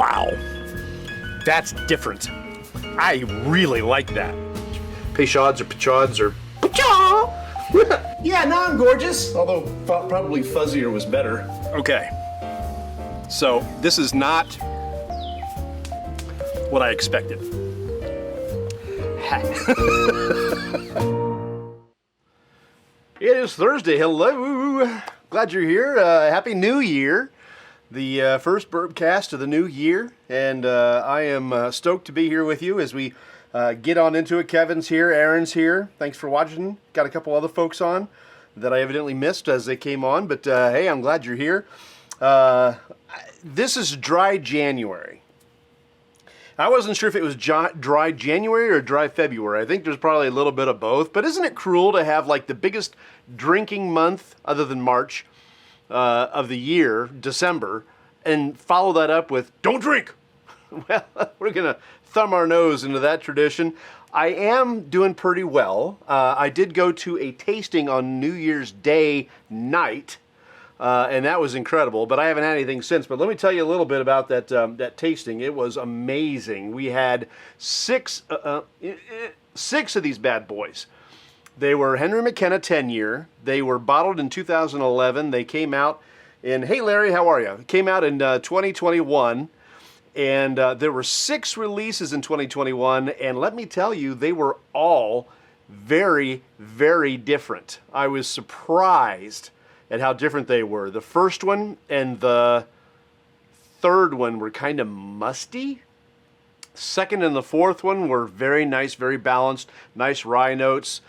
Wow. That's different. I really like that. Peychauds or Peychauds or... Yeah, no, I'm gorgeous. Although probably fuzzier was better. Okay. So this is not what I expected. It is Thursday. Hello. Glad you're here. Happy New Year. The first Bourbcast of the new year. And I am stoked to be here with you as we get on into it. Kevin's here. Aaron's here. Thanks for watching. Got a couple other folks on that I evidently missed as they came on. But hey, I'm glad you're here. This is dry January. I wasn't sure if it was dry January or dry February. I think there's probably a little bit of both. But isn't it cruel to have like the biggest drinking month, other than March, of the year, December, and follow that up with, don't drink? Well, we're going to thumb our nose into that tradition. I am doing pretty well. I did go to a tasting on New Year's Day night. And that was incredible, but I haven't had anything since. But let me tell you a little bit about that tasting. It was amazing. We had six of these bad boys. They were Henry McKenna 10-year. They were bottled in 2011. They came out in, hey Larry, how are you? Came out in 2021. And there were 6 releases in 2021. And let me tell you, they were all very, very different. I was surprised at how different they were. The first one and the third one were kind of musty. Second and the fourth one were very nice, very balanced, nice rye notes.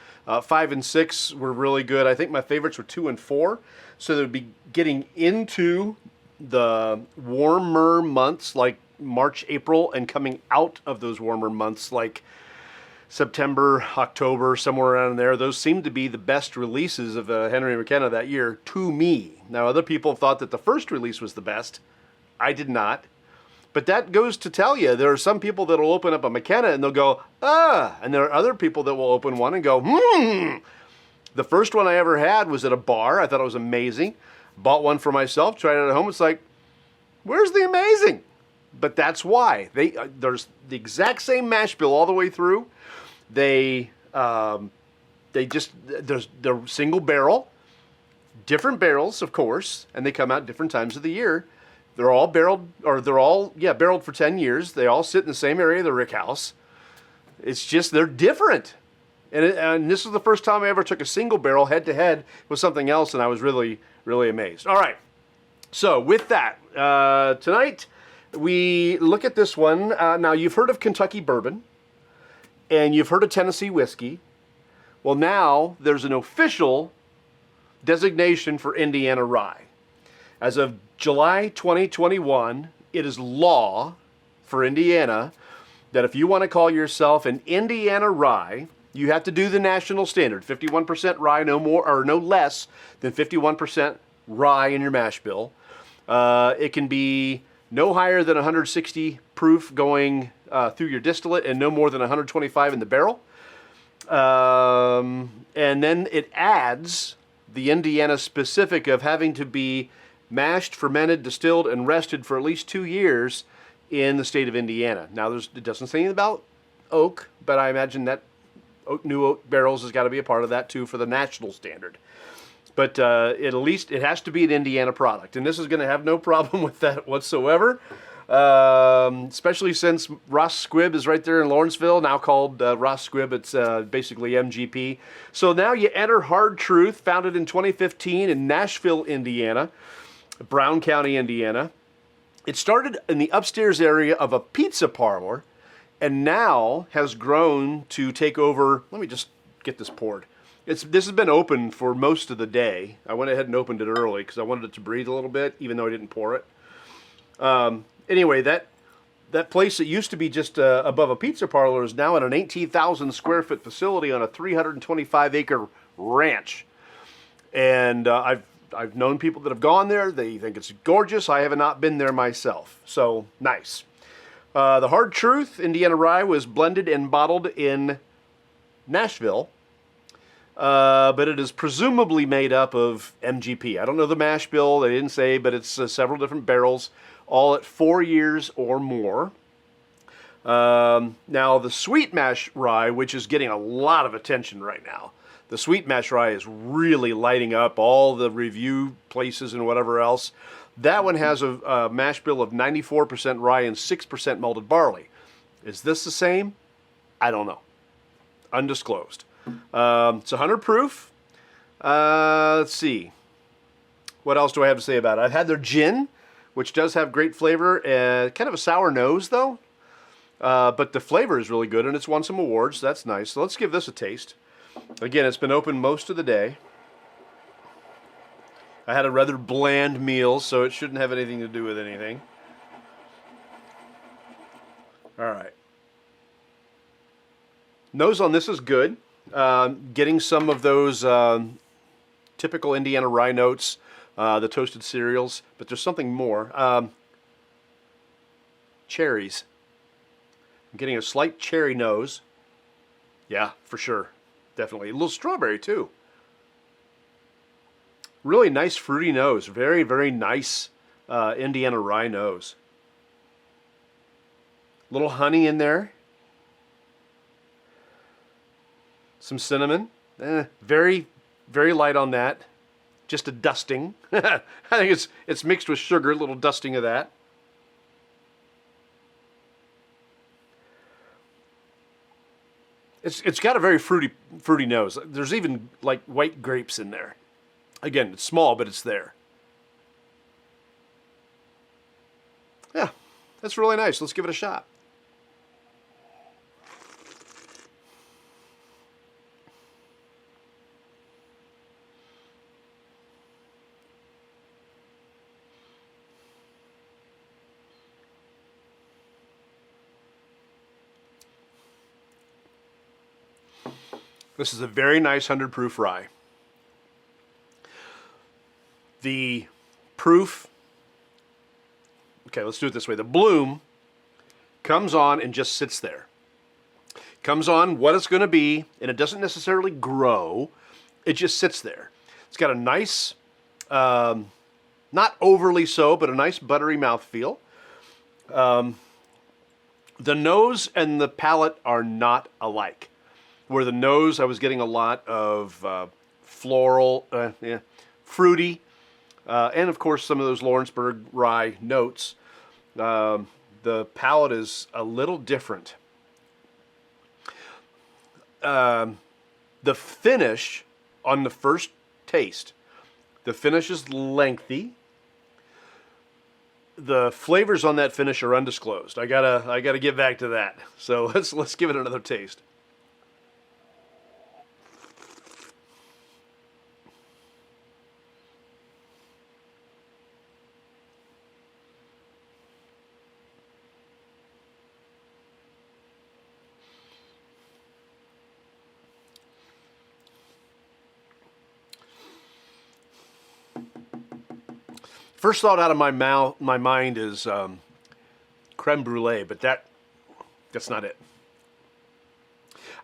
5 and 6 were really good. I think my favorites were 2 and 4. So they'd be getting into the warmer months like March, April, and coming out of those warmer months like September, October, somewhere around there. Those seemed to be the best releases of Henry McKenna that year to me. Now, other people thought that the first release was the best. I did not. But that goes to tell you, there are some people that will open up a McKenna and they'll go, and there are other people that will open one and go, The first one I ever had was at a bar. I thought it was amazing. Bought one for myself, tried it at home. It's like, where's the amazing? But that's why. There's the exact same mash bill all the way through. They're single barrel, different barrels, of course, and they come out different times of the year. They're all barreled for 10 years. They all sit in the same area of the rick house. It's just, they're different. And this was the first time I ever took a single barrel head to head with something else, and I was really, really amazed. All right. So with that, tonight we look at this one. Now, you've heard of Kentucky bourbon. And you've heard of Tennessee whiskey. Well, now there's an official designation for Indiana rye. As of July 2021, it is law for Indiana that if you want to call yourself an Indiana rye, you have to do the national standard, 51% rye, no more or no less than 51% rye in your mash bill. It can be no higher than 160 proof going through your distillate and no more than 125 in the barrel. And then it adds the Indiana specific of having to be mashed, fermented, distilled, and rested for at least 2 years in the state of Indiana. Now, it doesn't say anything about oak, but I imagine that new oak barrels has got to be a part of that too for the national standard. But at least it has to be an Indiana product. And this is going to have no problem with that whatsoever. Especially since Ross Squibb is right there in Lawrenceville, now called Ross Squibb. It's basically MGP. So now you enter Hard Truth, founded in 2015 in Nashville, Indiana, Brown County, Indiana. It started in the upstairs area of a pizza parlor and now has grown to take over. Let me just get this poured. This has been open for most of the day. I went ahead and opened it early because I wanted it to breathe a little bit, even though I didn't pour it. Anyway, that place that used to be just above a pizza parlor is now in an 18,000 square foot facility on a 325 acre ranch. And I've known people that have gone there. They think it's gorgeous. I have not been there myself. So nice. The Hard Truth Indiana Rye was blended and bottled in Nashville. But it is presumably made up of MGP. I don't know the mash bill, they didn't say, but it's several different barrels, all at 4 years or more. Now, the sweet mash rye, which is getting a lot of attention right now, the sweet mash rye is really lighting up all the review places and whatever else. That one has a mash bill of 94% rye and 6% malted barley. Is this the same? I don't know. Undisclosed. It's 100 proof. Let's see. What else do I have to say about it? I've had their gin, which does have great flavor. Kind of a sour nose, though. But the flavor is really good, and it's won some awards. So that's nice. So let's give this a taste. Again, it's been open most of the day. I had a rather bland meal, so it shouldn't have anything to do with anything. All right. Nose on this is good. Getting some of those typical Indiana rye notes, the toasted cereals, but there's something more. Cherries. I'm getting a slight cherry nose. Yeah, for sure. Definitely. A little strawberry, too. Really nice fruity nose. Very, very nice Indiana rye nose. A little honey in there. Some cinnamon. Very, very light on that. Just a dusting. I think it's mixed with sugar, a little dusting of that. It's got a very fruity nose. There's even like white grapes in there. Again, it's small, but it's there. Yeah, that's really nice. Let's give it a shot. This is a very nice 100 proof rye. The proof, okay, let's do it this way. The bloom comes on and just sits there. Comes on what it's going to be, and it doesn't necessarily grow. It just sits there. It's got a nice, not overly so, but a nice buttery mouthfeel. The nose and the palate are not alike. Where the nose, I was getting a lot of floral, fruity, and of course some of those Lawrenceburg rye notes. The palate is a little different. The finish on the first taste, the finish is lengthy. The flavors on that finish are undisclosed. I gotta get back to that. So let's give it another taste. First thought out of my mind is creme brulee, but that's not it.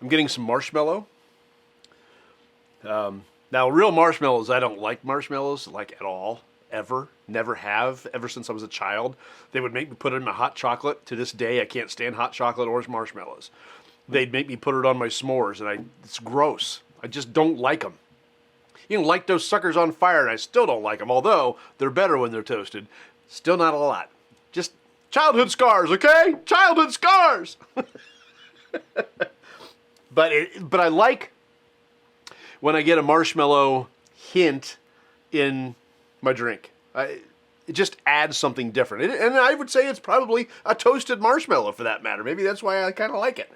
I'm getting some marshmallow. Now, real marshmallows, I don't like marshmallows, like at all, ever. Never have, ever since I was a child. They would make me put it in my hot chocolate. To this day, I can't stand hot chocolate or marshmallows. They'd make me put it on my s'mores, and it's gross. I just don't like them. You can light those suckers on fire, and I still don't like them, although they're better when they're toasted. Still not a lot. Just childhood scars, okay? Childhood scars! But I like when I get a marshmallow hint in my drink. It just adds something different. And I would say it's probably a toasted marshmallow for that matter. Maybe that's why I kind of like it.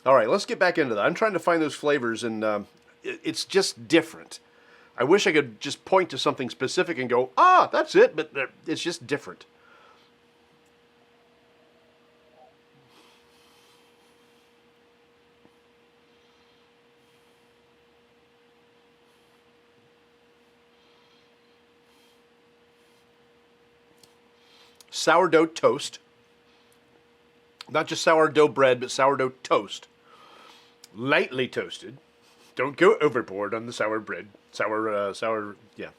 All right, let's get back into that. I'm trying to find those flavors, and it's just different. I wish I could just point to something specific and go, that's it, but it's just different. Sourdough toast. Not just sourdough bread, but sourdough toast. Lightly toasted. Don't go overboard on the sour bread. Yeah.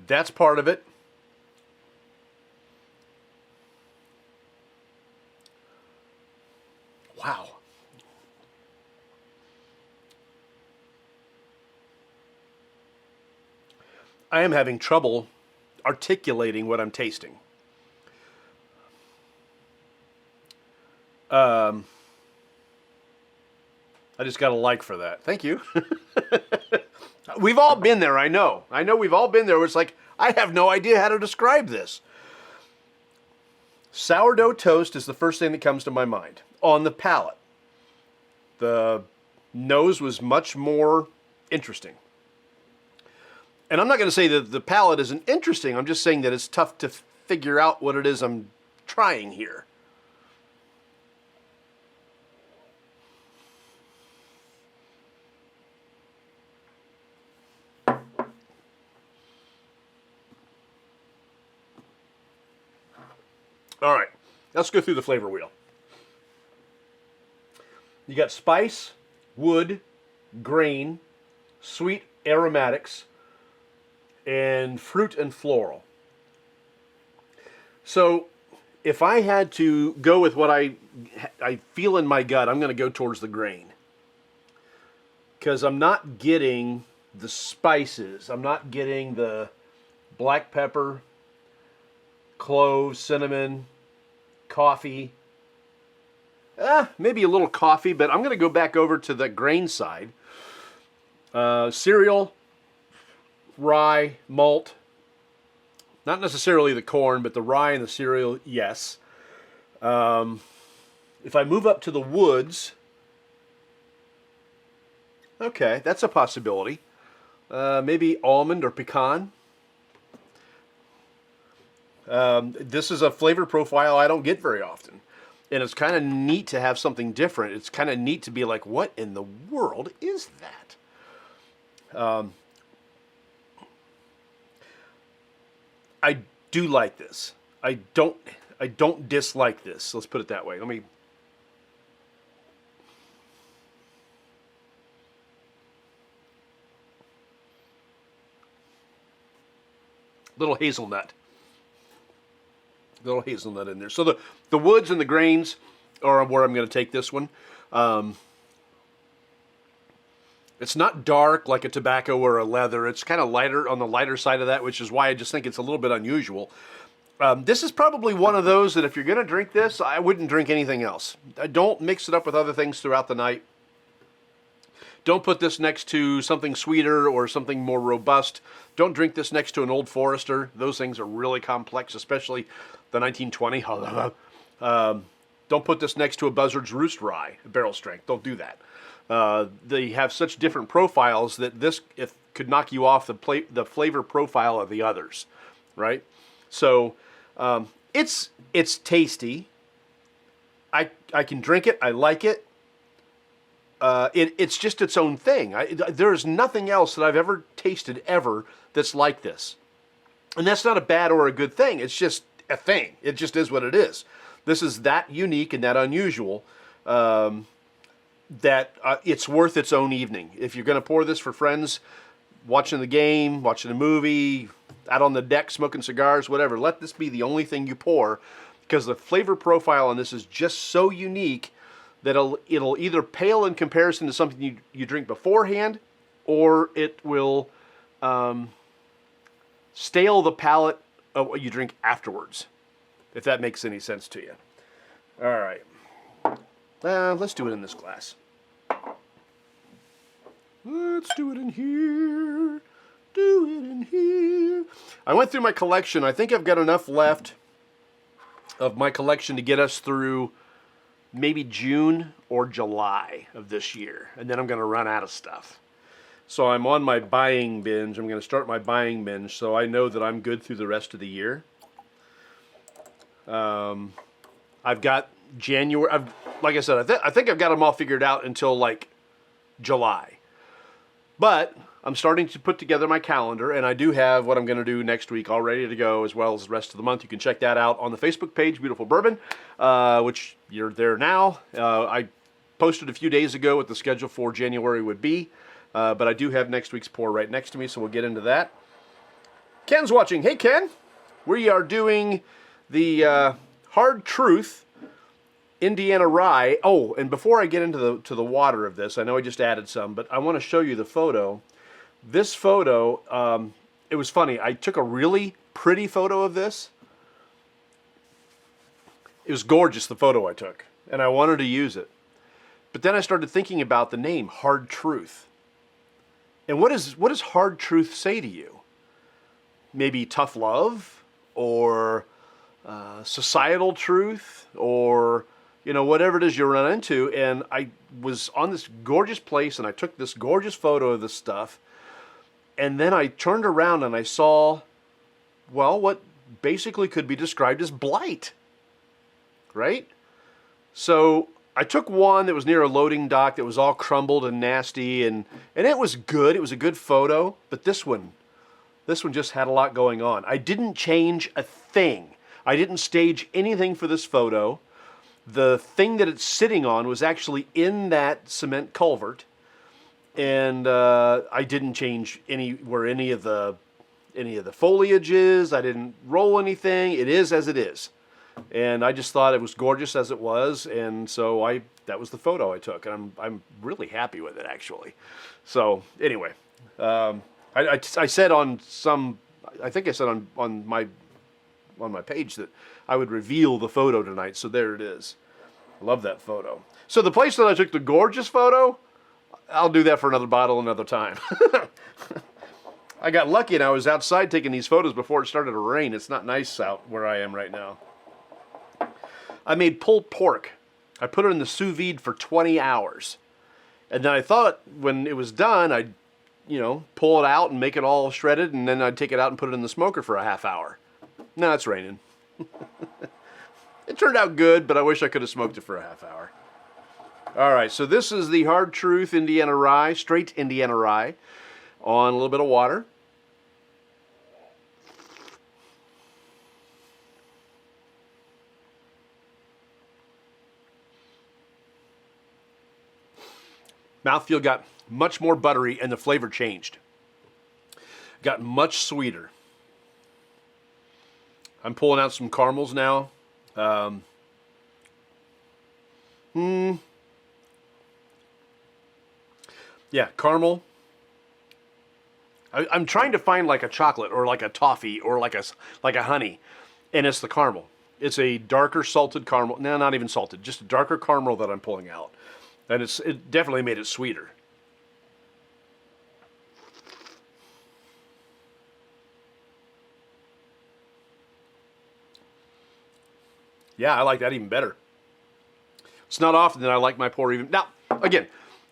That's part of it. Wow. I am having trouble articulating what I'm tasting. I just got a like for that. Thank you. We've all been there, I know. I know we've all been there where it's like, I have no idea how to describe this. Sourdough toast is the first thing that comes to my mind. On the palate, the nose was much more interesting. And I'm not going to say that the palate isn't interesting. I'm just saying that it's tough to figure out what it is I'm trying here. All right, let's go through the flavor wheel. You got spice, wood, grain, sweet aromatics, and fruit and floral. So if I had to go with what I feel in my gut, I'm going to go towards the grain. Because I'm not getting the spices. I'm not getting the black pepper, cloves, cinnamon, coffee. Maybe a little coffee, but I'm going to go back over to the grain side. Cereal, rye, malt. Not necessarily the corn, but the rye and the cereal, yes. If I move up to the woods, okay, that's a possibility. Maybe almond or pecan. This is a flavor profile I don't get very often. And it's kind of neat to have something different. It's kind of neat to be like, what in the world is that? I do like this. I don't dislike this. Let's put it that way. Let me. Little hazelnut in there. So the woods and the grains are where I'm going to take this one. It's not dark like a tobacco or a leather. It's kind of lighter on the lighter side of that, which is why I just think it's a little bit unusual. This is probably one of those that if you're going to drink this, I wouldn't drink anything else. Don't mix it up with other things throughout the night. Don't put this next to something sweeter or something more robust. Don't drink this next to an Old Forester. Those things are really complex, especially the 1920. Don't put this next to a Buzzard's Roost rye, barrel strength. Don't do that. They have such different profiles that this could knock you off the flavor profile of the others, right? So it's tasty. I can drink it. I like it. It's just its own thing. There's nothing else that I've ever tasted ever that's like this. And that's not a bad or a good thing. It's just a thing. It just is what it is. This is that unique and that unusual that it's worth its own evening. If you're going to pour this for friends, watching the game, watching a movie, out on the deck smoking cigars, whatever, let this be the only thing you pour, because the flavor profile on this is just so unique that it'll either pale in comparison to something you drink beforehand, or it will stale the palate of what you drink afterwards, if that makes any sense to you. All right. Let's do it in this glass. Let's do it in here. Do it in here. I went through my collection. I think I've got enough left of my collection to get us through maybe June or July of this year. And then I'm going to run out of stuff. So I'm on my buying binge. I'm going to start my buying binge so I know that I'm good through the rest of the year. I've got January. Like I said, I think I've got them all figured out until like July. But I'm starting to put together my calendar, and I do have what I'm going to do next week all ready to go, as well as the rest of the month. You can check that out on the Facebook page, Beautiful Bourbon, which you're there now. I posted a few days ago what the schedule for January would be, but I do have next week's pour right next to me, so we'll get into that. Ken's watching. Hey, Ken. We are doing the Hard Truth Indiana rye. Oh, and before I get into the water of this, I know I just added some, but I want to show you the photo. This photo, it was funny. I took a really pretty photo of this. It was gorgeous, the photo I took, and I wanted to use it. But then I started thinking about the name, Hard Truth. And what does Hard Truth say to you? Maybe tough love, or societal truth, or whatever it is you run into. And I was on this gorgeous place, and I took this gorgeous photo of this stuff, and then I turned around and I saw, well, what basically could be described as blight, right? So I took one that was near a loading dock that was all crumbled and nasty, and it was good. It was a good photo, but this one just had a lot going on. I didn't change a thing. I didn't stage anything for this photo. The thing that it's sitting on was actually in that cement culvert, and I didn't change any of the foliage is. I didn't roll anything. It is as it is, and I just thought it was gorgeous as it was, and so that was the photo I took, and I'm really happy with it, actually. So anyway, I said on some, I think I said on my page that I would reveal the photo tonight, so there it is. I love that photo. So the place that I took the gorgeous photo, I'll do that for another bottle another time. I got lucky and I was outside taking these photos before it started to rain. It's not nice out where I am right now. I made pulled pork. I put it in the sous vide for 20 hours. And then I thought when it was done, I'd pull it out and make it all shredded, and then I'd take it out and put it in the smoker for a half hour. No, it's raining. It turned out good, but I wish I could have smoked it for a half hour. All right, so this is the Hard Truth Indiana Rye, straight Indiana Rye, on a little bit of water. Mouthfeel got much more buttery, and the flavor changed. Got much sweeter. I'm pulling out some caramels now. Yeah, caramel. I'm trying to find like a chocolate or like a toffee or like a honey, and it's the caramel. It's a darker salted caramel. No, not even salted, just a darker caramel that I'm pulling out, and it definitely made it sweeter. Yeah, I like that even better. It's not often that I like my pour even. Now, again,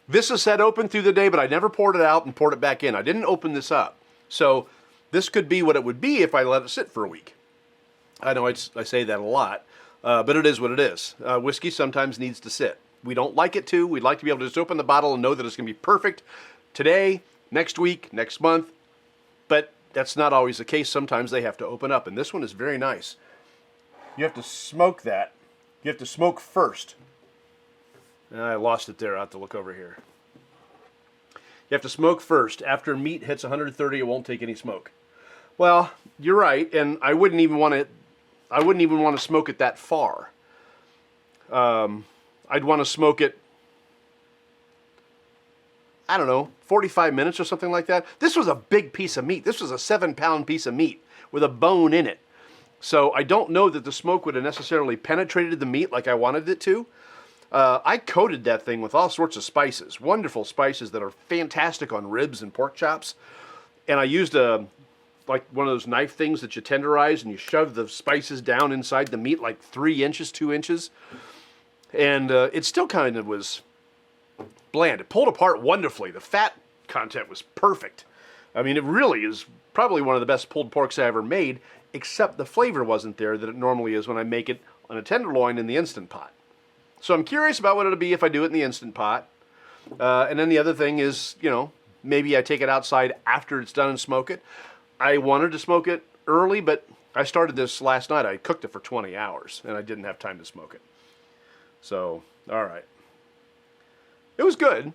this is set open through the day, but I never poured it out and poured it back in. I didn't open this up. So this could be what it would be if I let it sit for a week. I know I say that a lot, but it is what it is. Whiskey sometimes needs to sit. We don't like it to. We'd like to be able to just open the bottle and know that it's going to be perfect today, next week, next month. But that's not always the case. Sometimes they have to open up, and this one is very nice. You have to smoke that. You have to smoke first. I lost it there. I'll have to look over here. You have to smoke first. After meat hits 130, it won't take any smoke. Well, you're right, and I wouldn't even want to smoke it that far. I'd want to smoke it, I don't know, 45 minutes or something like that. This was a big piece of meat. This was a 7-pound piece of meat with a bone in it. So I don't know that the smoke would have necessarily penetrated the meat like I wanted it to. I coated that thing with all sorts of spices, wonderful spices that are fantastic on ribs and pork chops. And I used like one of those knife things that you tenderize and you shove the spices down inside the meat like 3 inches, 2 inches. And it still kind of was bland. It pulled apart wonderfully. The fat content was perfect. I mean, it really is probably one of the best pulled porks I ever made, except the flavor wasn't there that it normally is when I make it on a tenderloin in the Instant Pot. So I'm curious about what it'll be if I do it in the Instant Pot. And then the other thing is, maybe I take it outside after it's done and smoke it. I wanted to smoke it early, but I started this last night. I cooked it for 20 hours, and I didn't have time to smoke it. So, all right. It was good.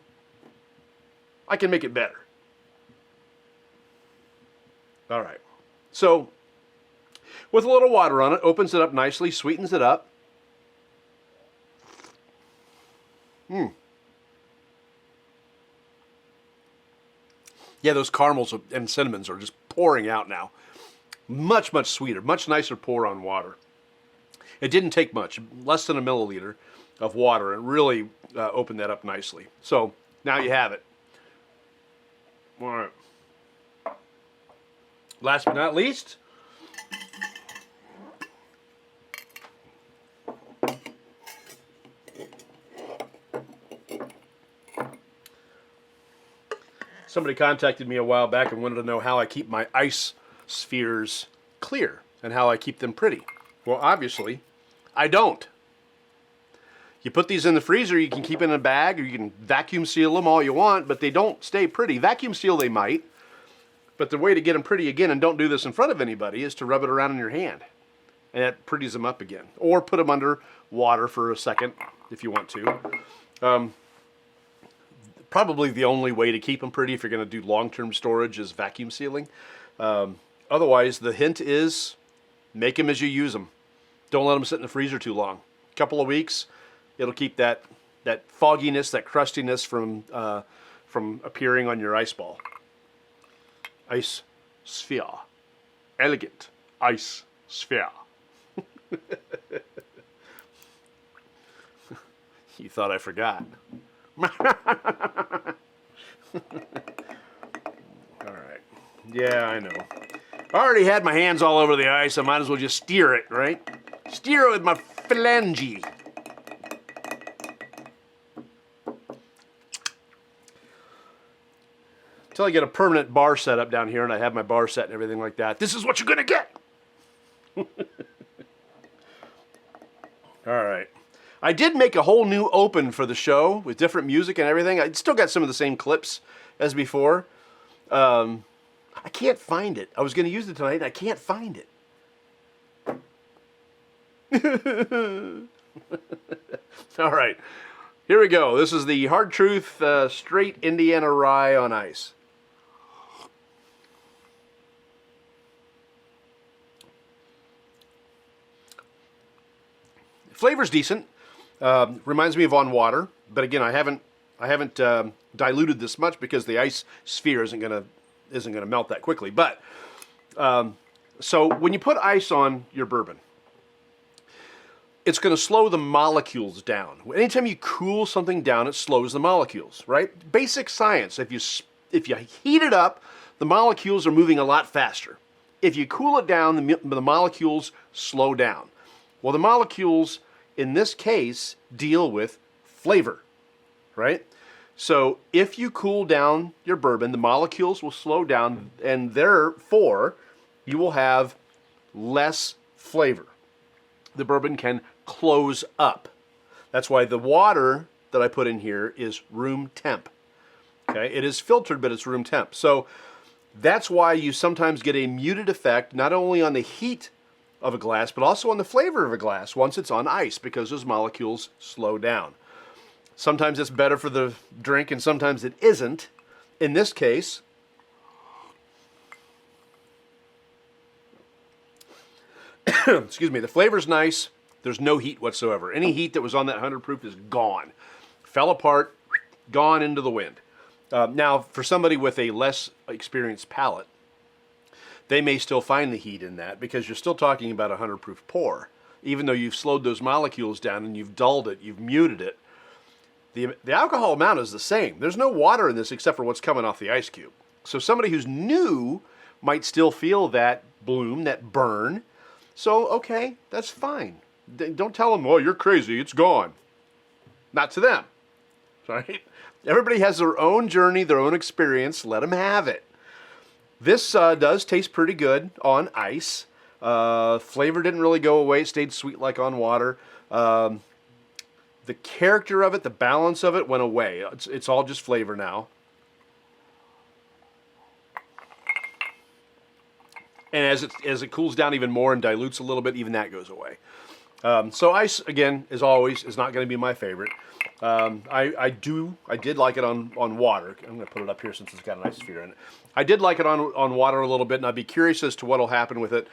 I can make it better. All right. So, with a little water on it, opens it up nicely, sweetens it up. Yeah, those caramels and cinnamons are just pouring out now. Much, much sweeter, much nicer pour on water. It didn't take much, less than a milliliter of water, and really opened that up nicely. So now you have it. All right. Last but not least, somebody contacted me a while back and wanted to know how I keep my ice spheres clear and how I keep them pretty. Well, obviously, I don't. You put these in the freezer, you can keep in a bag, or you can vacuum seal them all you want, but they don't stay pretty. Vacuum seal they might, but the way to get them pretty again, and don't do this in front of anybody, is to rub it around in your hand. And that pretties them up again. Or put them under water for a second, if you want to. Probably the only way to keep them pretty if you're going to do long-term storage is vacuum sealing. Otherwise, the hint is make them as you use them. Don't let them sit in the freezer too long. A couple of weeks, it'll keep that fogginess, that crustiness from appearing on your ice ball. Ice sphere. Elegant ice sphere. You thought I forgot. All right. Yeah, I know. I already had my hands all over the ice. I might as well just steer it, right? Steer it with my phalange. Until I get a permanent bar set up down here and I have my bar set and everything like that. This is what you're going to get. All right. I did make a whole new open for the show with different music and everything. I still got some of the same clips as before. I can't find it. I was going to use it tonight and I can't find it. All right. Here we go. This is the Hard Truth Straight Indiana Rye on Ice. Flavor's decent. Reminds me of on water, but again, I haven't diluted this much because the ice sphere isn't gonna melt that quickly. But so when you put ice on your bourbon, it's going to slow the molecules down. Anytime you cool something down, it slows the molecules, right? Basic science. If you heat it up, the molecules are moving a lot faster. If you cool it down, the molecules slow down. Well, the molecules in this case deal with flavor, right? So if you cool down your bourbon, the molecules will slow down, and therefore you will have less flavor. The bourbon can close up. That's why the water that I put in here is room temp. Okay, it is filtered, but it's room temp. So that's why you sometimes get a muted effect, not only on the heat of a glass, but also on the flavor of a glass once it's on ice, because those molecules slow down. Sometimes it's better for the drink, and sometimes it isn't. In this case, excuse me, the flavor's nice. There's no heat whatsoever. Any heat that was on that 100 proof is gone. Fell apart, gone into the wind. Now, for somebody with a less experienced palate, they may still find the heat in that, because you're still talking about a 100 proof pour. Even though you've slowed those molecules down and you've dulled it, you've muted it, the alcohol amount is the same. There's no water in this except for what's coming off the ice cube. So somebody who's new might still feel that bloom, that burn. So, okay, that's fine. Don't tell them, oh, you're crazy, it's gone. Not to them, right? Everybody has their own journey, their own experience. Let them have it. This does taste pretty good on ice. Flavor didn't really go away. It stayed sweet like on water. The character of it, the balance of it went away. It's all just flavor now. And as it cools down even more and dilutes a little bit, even that goes away. So ice, again, as always, is not going to be my favorite. I did like it on water. I'm going to put it up here since it's got an ice sphere in it. I did like it on water a little bit, and I'd be curious as to what will happen with it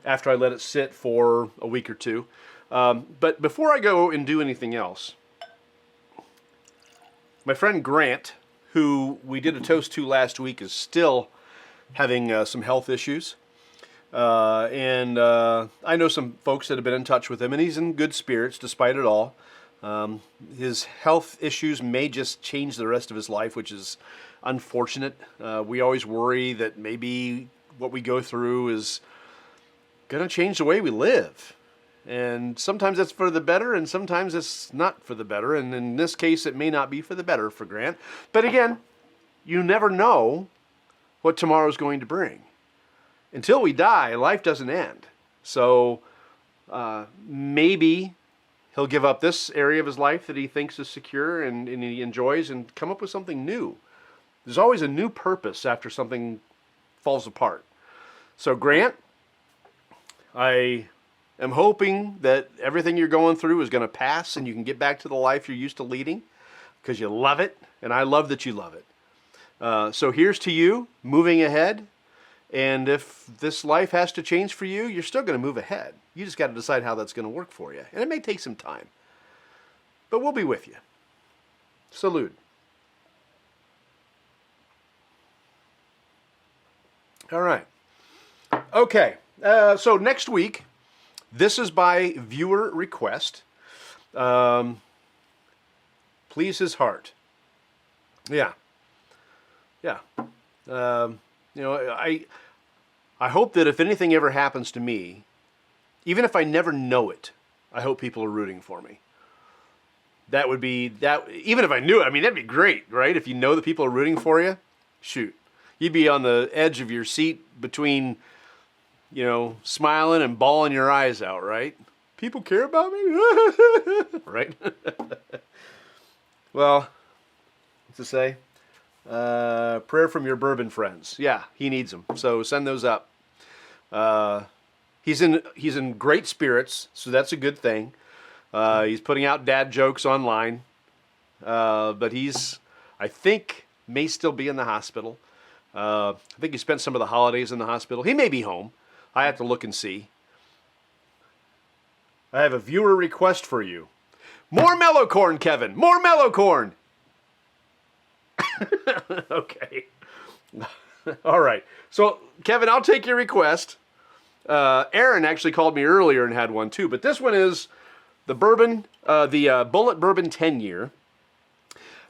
after I let it sit for a week or two. But before I go and do anything else, My friend Grant, who we did a toast to last week, is still having some health issues. And I know some folks that have been in touch with him, and he's in good spirits despite it all. His health issues may just change the rest of his life, which is unfortunate. We always worry that maybe what we go through is going to change the way we live. And sometimes that's for the better, and sometimes it's not for the better. And in this case, it may not be for the better for Grant. But again, you never know what tomorrow's going to bring. Until we die, life doesn't end. So maybe he'll give up this area of his life that he thinks is secure and he enjoys and come up with something new. There's always a new purpose after something falls apart. So Grant, I am hoping that everything you're going through is going to pass and you can get back to the life you're used to leading because you love it, and I love that you love it. So here's to you, moving ahead. And if this life has to change for you, you're still going to move ahead. You just got to decide how that's going to work for you. And it may take some time. But we'll be with you. Salute. All right. Okay. So next week, this is by viewer request. Please his heart. Yeah. Yeah. I hope that if anything ever happens to me, even if I never know it, I hope people are rooting for me. That would be that. Even if I knew it, I mean, that'd be great, right? If you know that people are rooting for you, shoot, you'd be on the edge of your seat between, smiling and bawling your eyes out, right? People care about me, right? Well, what's it say? Prayer from your bourbon friends. Yeah, he needs them. So send those up. He's in great spirits, so that's a good thing. He's putting out dad jokes online, but I think, may still be in the hospital. I think he spent some of the holidays in the hospital. He may be home. I have to look and see. I have a viewer request for you. More mellow corn, Kevin. More mellow corn. Okay. All right. So, Kevin, I'll take your request. Aaron actually called me earlier and had one too, but this one is the bourbon, the Bulleit Bourbon 10-year.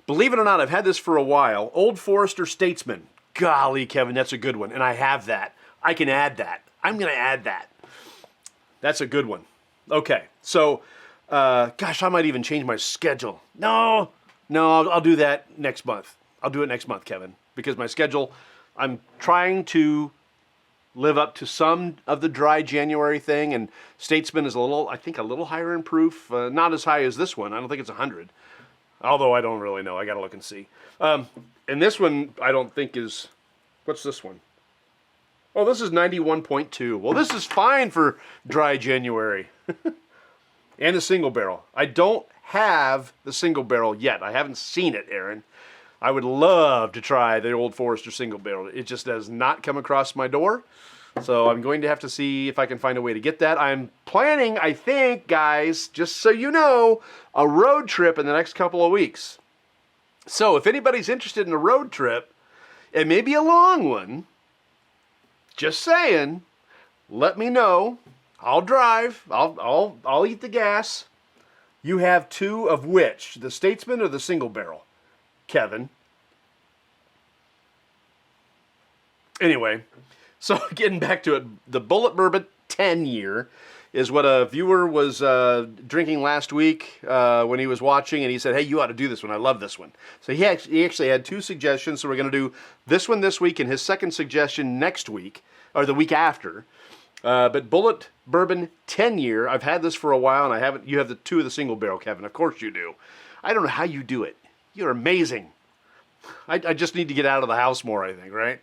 Believe it or not, I've had this for a while. Old Forester Statesman. Golly, Kevin, that's a good one, and I have that. I can add that. I'm going to add that. That's a good one. Okay. So, gosh, I might even change my schedule. No, I'll do that next month. I'll do it next month, Kevin, because my schedule, I'm trying to live up to some of the dry January thing, and Statesman is I think a little higher in proof, not as high as this one. I don't think it's 100, although I don't really know. I got to look and see. And this one I don't think is, what's this one? Oh, this is 91.2. Well, this is fine for dry January. And the single barrel. I don't have the single barrel yet. I haven't seen it, Aaron. I would love to try the Old Forester single barrel. It just does not come across my door. So I'm going to have to see if I can find a way to get that. I'm planning, I think, guys, just so you know, a road trip in the next couple of weeks. So if anybody's interested in a road trip, it may be a long one, just saying, let me know. I'll drive. I'll eat the gas. You have two of which? The Statesman or the single barrel? Kevin. Anyway, so getting back to it, the Bulleit Bourbon 10-year is what a viewer was drinking last week when he was watching, and he said, hey, you ought to do this one. I love this one. So he actually had two suggestions, so we're going to do this one this week and his second suggestion next week, or the week after. But Bulleit Bourbon 10-year, I've had this for a while, and I haven't. You have the two of the single barrel, Kevin. Of course you do. I don't know how you do it. You're amazing. I just need to get out of the house more, I think, right?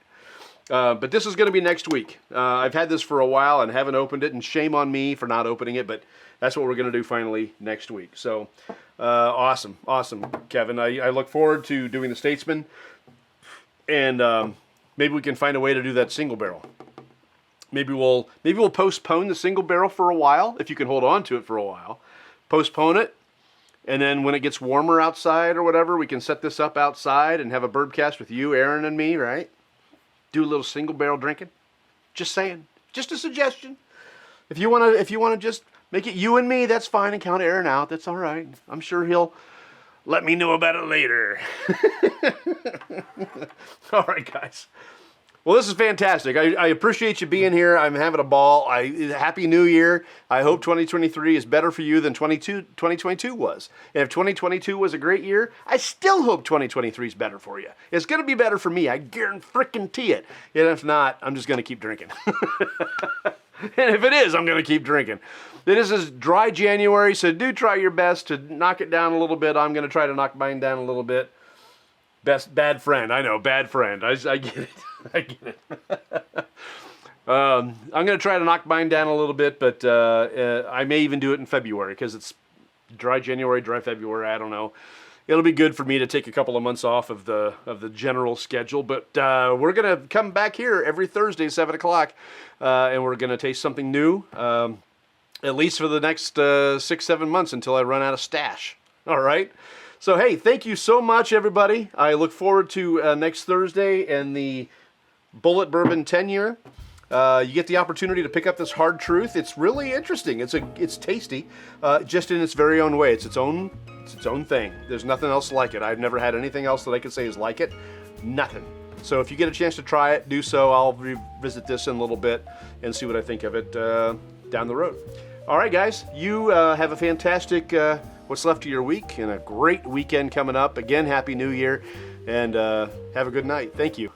But this is going to be next week. I've had this for a while and haven't opened it, and shame on me for not opening it, but that's what we're going to do finally next week. So, awesome, Kevin. I look forward to doing the Statesman, and maybe we can find a way to do that single barrel. Maybe we'll postpone the single barrel for a while, if you can hold on to it for a while. Postpone it, And then when it gets warmer outside or whatever, we can set this up outside and have a Bourbcast with you, Aaron, and me, right? Do a little single barrel drinking. Just saying. Just a suggestion. If you wanna just make it you and me, that's fine, and count Aaron out. That's all right. I'm sure he'll let me know about it later. All right, guys. Well, this is fantastic. I appreciate you being here. I'm having a ball. Happy New Year. I hope 2023 is better for you than 2022 was. And if 2022 was a great year, I still hope 2023 is better for you. It's going to be better for me. I guarantee it. And if not, I'm just going to keep drinking. And if it is, I'm going to keep drinking. This is dry January, so do try your best to knock it down a little bit. I'm going to try to knock mine down a little bit. Bad friend. I know, bad friend. I get it. I get it. I'm going to try to knock mine down a little bit, but I may even do it in February because it's dry January, dry February. I don't know. It'll be good for me to take a couple of months off of the general schedule, but we're going to come back here every Thursday, 7 o'clock, and we're going to taste something new, at least for the next 6-7 months until I run out of stash. All right? So, hey, thank you so much, everybody. I look forward to next Thursday and the Bulleit Bourbon 10-year. You get the opportunity to pick up this Hard Truth. It's really interesting. It's tasty, just in its very own way. It's its own thing. There's nothing else like it. I've never had anything else that I could say is like it. Nothing. So if you get a chance to try it, do so. I'll revisit this in a little bit and see what I think of it down the road. All right, guys. You have a fantastic what's left of your week and a great weekend coming up. Again, Happy New Year, and have a good night. Thank you.